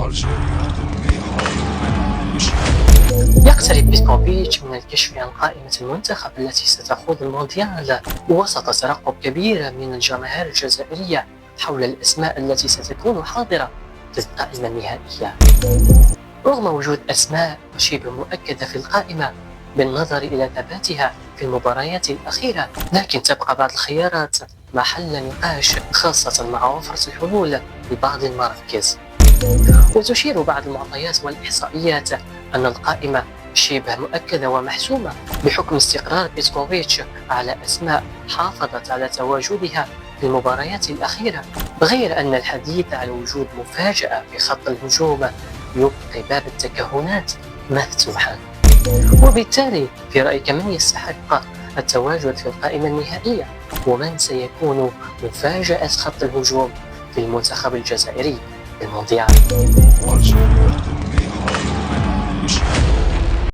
الجريدة النهائي من يقترب بيتكوفيتش من الكشف عن قائمة المنتخب التي ستخوض المونديال وسط ترقب كبير من الجماهير الجزائرية حول الأسماء التي ستكون حاضرة في القائمة النهائية. رغم وجود أسماء شبه مؤكدة في القائمة بالنظر إلى ثباتها في المباريات الأخيرة، لكن تبقى بعض الخيارات محل نقاش، خاصة مع وفرة الحلول لبعض المراكز. وتشير بعض المعطيات والإحصائيات أن القائمة شبه مؤكدة ومحسومة بحكم استقرار بيتكوفيتش على أسماء حافظت على تواجدها في المباريات الأخيرة، غير أن الحديث عن وجود مفاجأة في خط الهجوم يبقي باب التكهنات مفتوحا. وبالتالي في رأيك من يستحق التواجد في القائمة النهائية، ومن سيكون مفاجأة خط الهجوم في المنتخب الجزائري في المونديال؟ الجريدة